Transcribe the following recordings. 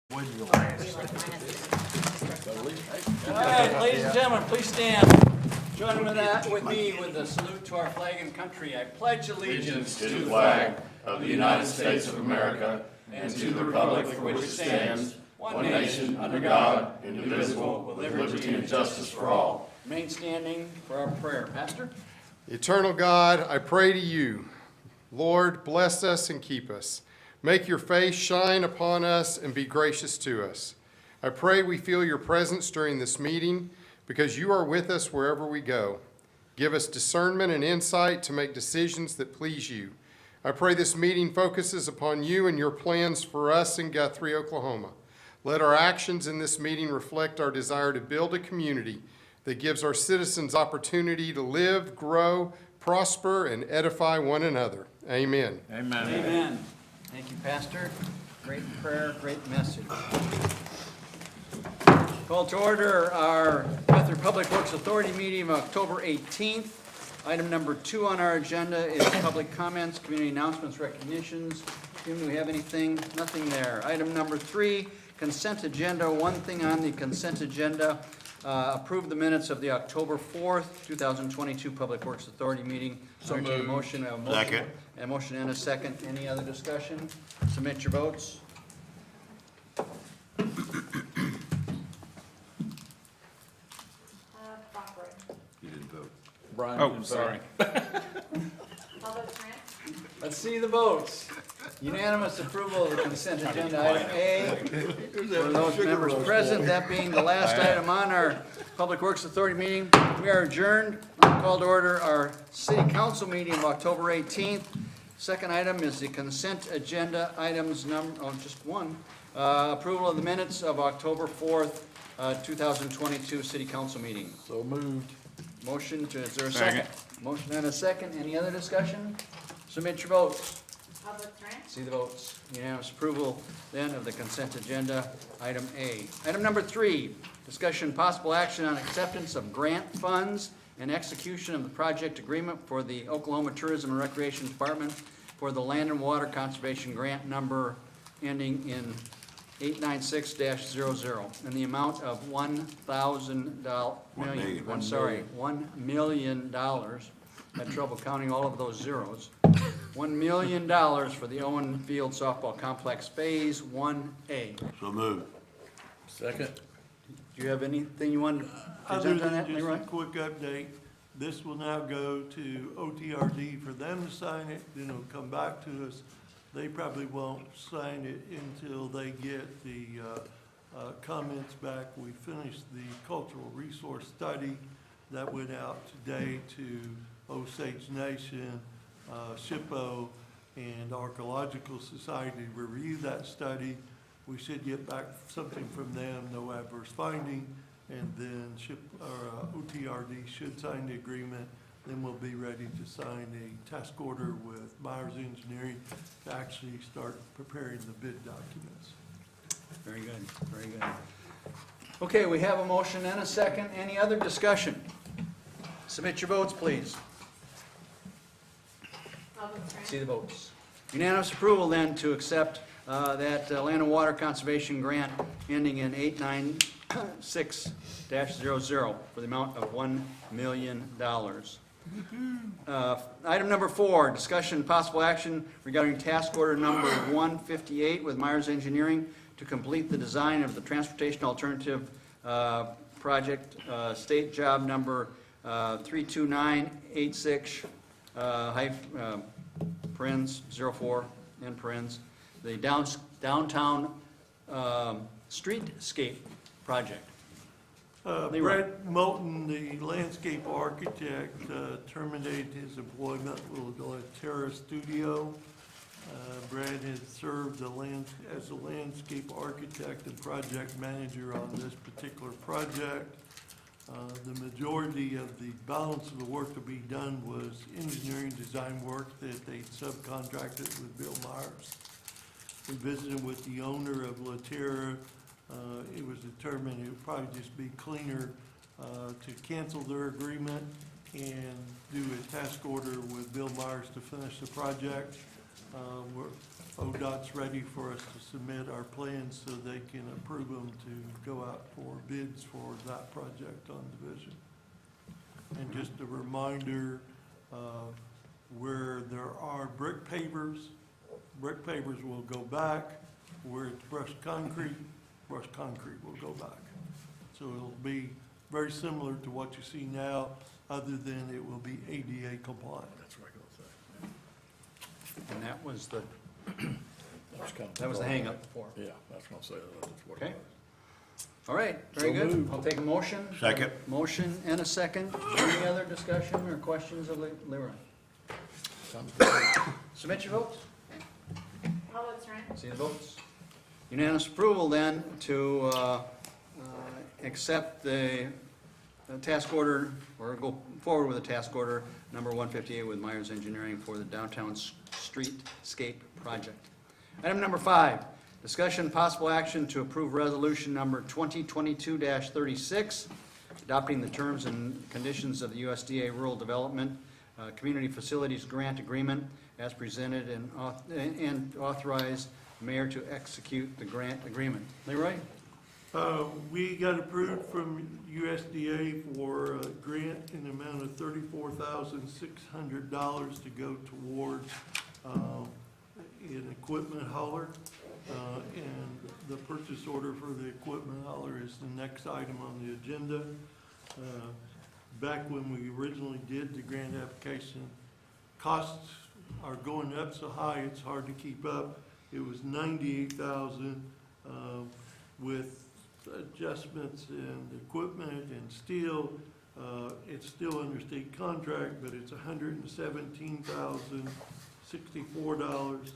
All right, ladies and gentlemen, please stand. Join with me with a salute to our flag and country. I pledge allegiance to the flag of the United States of America and to the republic for which it stands, one nation, under God, indivisible, with liberty and justice for all. Remain standing for our prayer. Pastor? Eternal God, I pray to you, Lord, bless us and keep us. Make your face shine upon us and be gracious to us. I pray we feel your presence during this meeting because you are with us wherever we go. Give us discernment and insight to make decisions that please you. I pray this meeting focuses upon you and your plans for us in Guthrie, Oklahoma. Let our actions in this meeting reflect our desire to build a community that gives our citizens opportunity to live, grow, prosper, and edify one another. Amen. Amen. Amen. Thank you, Pastor. Great prayer, great message. Call to order our Guthrie Public Works Authority meeting of October 18th. Item number 2 on our agenda is public comments, community announcements, recognitions. Tim, do we have anything? Nothing there. Item number 3, consent agenda. One thing on the consent agenda. Approve the minutes of the October 4th, 2022 Public Works Authority meeting. So moved. Motion. Second. A motion and a second. Any other discussion? Submit your votes. You didn't vote. Brian. Oh, sorry. Let's see the votes. Unanimous approval of the consent agenda. Item A, for those members present, that being the last item on our Public Works Authority meeting, we are adjourned. Call to order our City Council meeting of October 18th. Second item is the consent agenda items just one. Approval of the minutes of October 4th, 2022 City Council meeting. So moved. Motion to, is there a second? Motion and a second. Any other discussion? Submit your votes. See the votes. Unanimous approval then of the consent agenda, item A. Item number 3, discussion possible action on acceptance of grant funds and execution of the project agreement for the Oklahoma Tourism and Recreation Department for the Land and Water Conservation Grant number ending in 896-00 in the amount of $1 million. Had trouble counting all of those zeros. $1 million for the Owen Field Softball Complex Phase 1A. So moved. Second. Do you have anything you want to Other present on than that, just Leroy? a quick update, this will now go to OTRD for them to sign it, then it'll come back to us. They probably won't sign it until they get the comments back. We finished the cultural resource study that went out today to Osage Nation, SHPO, and Archaeological Society to review that study. We should get back something from them, no adverse finding, and then OTRD should sign the agreement. Then we'll be ready to sign a task order with Myers Engineering to actually start preparing the bid documents. Very good, very good. Okay, we have a motion and a second. Any other discussion? Submit your votes, please. See the votes. Unanimous approval then to accept that Land and Water Conservation Grant ending in 896-00 for the amount of $1 million. Item number 4, discussion and possible action regarding task order number 158 with Myers Engineering to complete the design of the Transportation Alternative Project, state job number 32986, parens 04, end parens, the downtown streetscape project. Brett Moulton, the landscape architect, terminated his employment with Terra Studio. Brad has served as a landscape architect and project manager on this particular project. The majority of the balance of the work to be done was engineering design work that they subcontracted with Bill Myers. We visited with the owner of La Terra. It was determined it would probably just be cleaner to cancel their agreement and do a task order with Bill Myers to finish the project. ODOT's ready for us to submit our plans so they can approve them to go out for bids for that project on Division. And just a reminder, where there are brick pavers will go back. Where it's brushed concrete will go back. So it'll be very similar to what you see now, other than it will be ADA compliant. That's what I was gonna say. And that was the, Kind of that was the hang-up before. Yeah, that's what I'm saying. That's what Okay. it was. All right, very So good. moved. I'll take a motion. Second. Motion and a second. Any other discussion or questions of Leroy? Sounds good. Submit your votes. All votes are in. See the votes? Unanimous approval then to accept the task order, or go forward with the task order number 158 with Myers Engineering for the downtown streetscape project. Item number 5, discussion possible action to approve resolution number 2022-36, adopting the terms and conditions of the USDA Rural Development Community Facilities Grant Agreement as presented and authorize mayor to execute the grant agreement. Leroy? We got approved from USDA for a grant in the amount of $34,600 to go towards an equipment hauler. And the purchase order for the equipment hauler is the next item on the agenda. Back when we originally did the grant application, costs are going up so high it's hard to keep up. It was $98,000 with adjustments in equipment and steel. It's still under state contract, but it's $117,064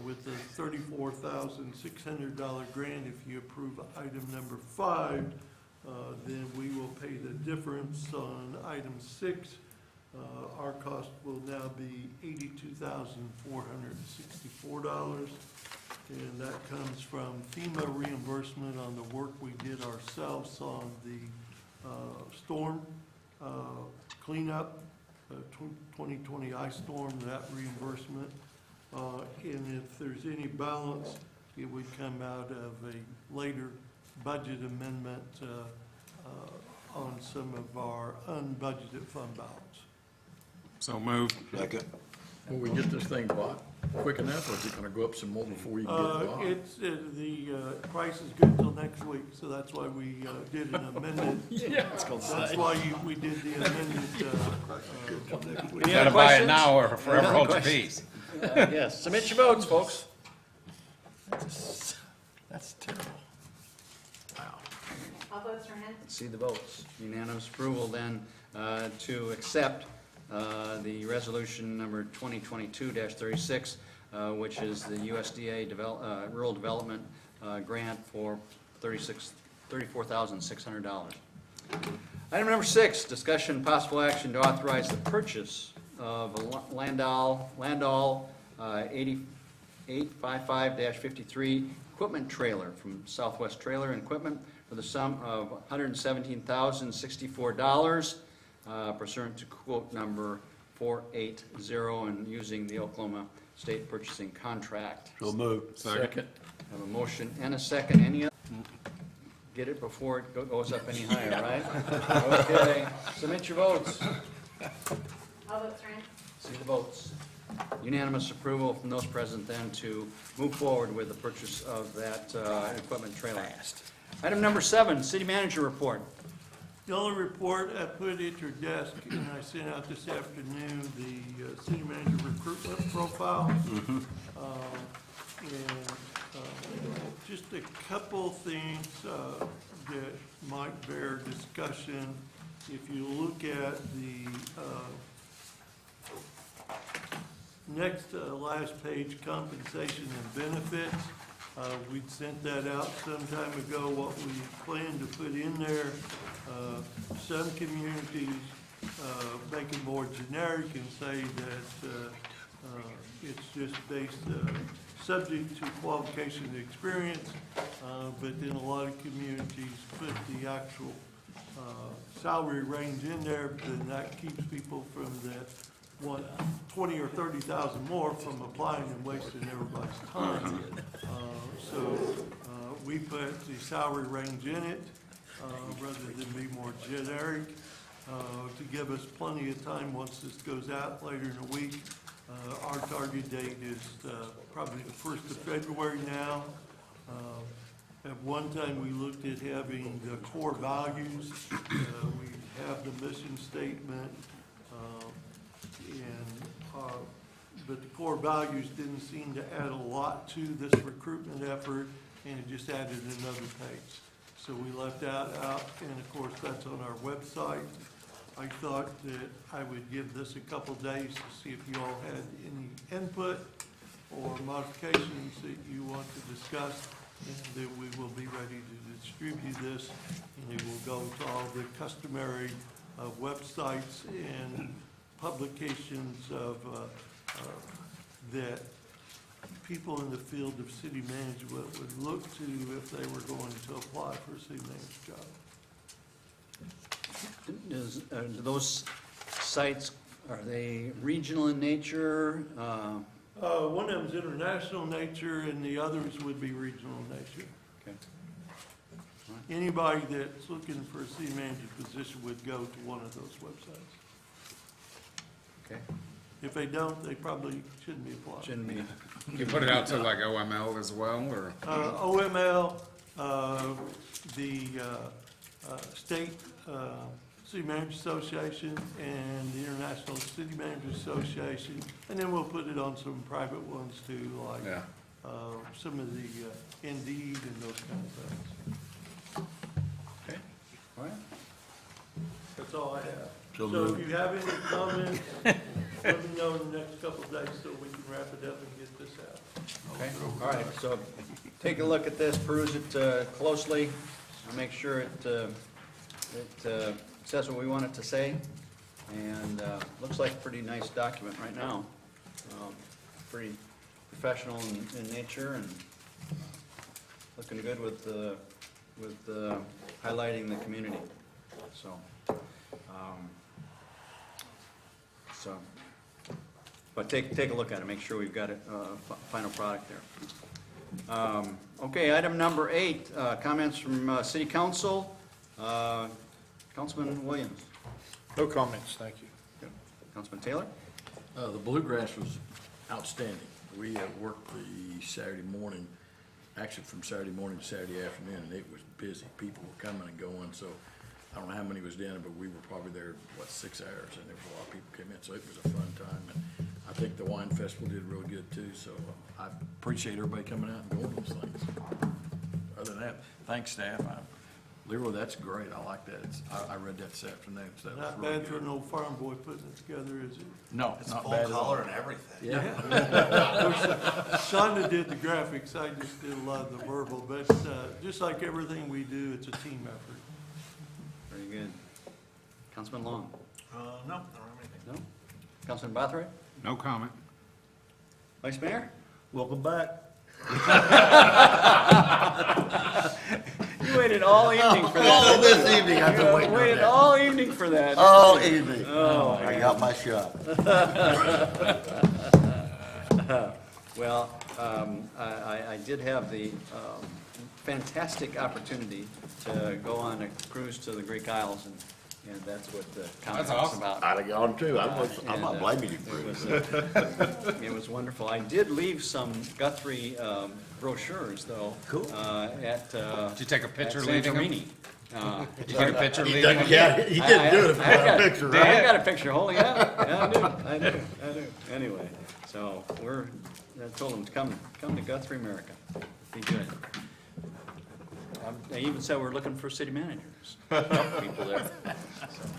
with the $34,600 grant. If you approve item number 5, then we will pay the difference on item 6. Our cost will now be $82,464. And that comes from FEMA reimbursement on the work we did ourselves on the storm cleanup, 2020 ice storm, that reimbursement. And if there's any balance, it would come out of a later budget amendment on some of our unbudgeted fund balance. So moved. Second. Will we get this thing bought quick enough, or is it gonna go up some more before you can get it bought? The price is good till next week, so that's why we did an amendment. Yeah, it's gonna That's say. why we did the amended. Any other questions? or forever Any other hold your questions? peace. Yes, submit your votes, folks. That's terrible. All votes are in. See the votes. Unanimous approval then to accept the resolution number 2022-36, which is the USDA Rural Development Grant for $34,600. Item number 6, discussion possible action to authorize the purchase of a Landau 8855-53 equipment trailer from Southwest Trailer and Equipment for the sum of $117,064 pursuant to quote number 480 and using the Oklahoma State Purchasing Contract. So moved. Second. Have a motion and a second. Any other? Get it before it goes up any higher, right? Okay, submit your votes. All votes are in. See the votes. Unanimous approval from those present then to move forward with the purchase of that equipment trailer. Item number 7, city manager report. The only report I put at your desk, and I sent out this afternoon, the city manager recruitment profile. Just a couple things that might bear discussion. If you look at the next last page, compensation and benefits, we'd sent that out some time ago, what we plan to put in there. Some communities make it more generic and say that it's just based, subject to qualification and experience, but then a lot of communities put the actual salary range in there, then that keeps people from want 20 or 30,000 more from applying and wasting everybody's time. We put the salary range in it, rather than be more generic, to give us plenty of time once this goes out later in the week. Our target date is probably the 1st of February now. At one time, we looked at having the core values. We have the mission statement, but the core values didn't seem to add a lot to this recruitment effort, and it just added another page. So we left that out, and of course, that's on our website. I thought that I would give this a couple days to see if you all had any input or modifications that you want to discuss, and then we will be ready to distribute this, and it will go to all the customary websites and publications of that people in the field of city management would look to if they were going to apply for a city manager job. Do those sites, are they regional in nature? One of them's international nature, and the others would be regional in nature. Okay. Anybody that's looking for a city manager position would go to one of those websites. Okay, If they don't, they probably shouldn't be applying. shouldn't be. You put it out to like OML as well, or? OML, the State City Managers Association, and the International City Managers Association, and then we'll put it on some private ones too, like Yeah. some of the Indeed and those kind of things. Okay, all right. That's all I have. So So if you have any comments, let me know in the next couple of days so we can wrap it up and get this out. Okay, all right, so take a look at this, peruse it closely, and make sure it says what we want it to say. And looks like a pretty nice document right now. Pretty professional in nature and looking good with highlighting the community. But take a look at it, make sure we've got a final product there. Okay, item number 8, comments from City Council. Councilman Williams. No comments, thank you. Councilman Taylor? The bluegrass was outstanding. We worked the Saturday morning, actually from Saturday morning to Saturday afternoon, and it was busy. People were coming and going, so I don't know how many was down, but we were probably there, 6 hours, and there was a lot of people came in, so it was a fun time. And I think the wine festival did real good too, so I appreciate everybody coming out and going to those things. Other than that, thanks staff. Leroy, that's great. I like that. I read that this afternoon, so that was Not really bad for good. an old farm boy putting it together, is it? No, not bad at all. and everything. Yeah. Shonda did the graphics, I just did a lot of the verbal, but just like everything we do, it's a team effort. Very good. Councilman Long? No, I don't have anything. No? Councilman Guthrie? No comment. Vice Mayor? Welcome back. You waited all evening for that. All this evening, I've been waiting You on waited that. all evening for that. All evening. Oh, I got my shot. Well, I did have the fantastic opportunity to go on a cruise to the Greek Isles, and that's what the conference is awesome. about. I'd have gone too. I'm And, not blaming you for it. It was wonderful. I did leave some Guthrie brochures, though. Cool. At Did you take a picture at leaving them? Santorini. Did you take a picture He leaving them? didn't do it I for a got- picture, I right? got a picture holding it up. Yeah, I do. Anyway, so I told them to come to Guthrie, America. Be good. I even said we're looking for city managers. Couple people there.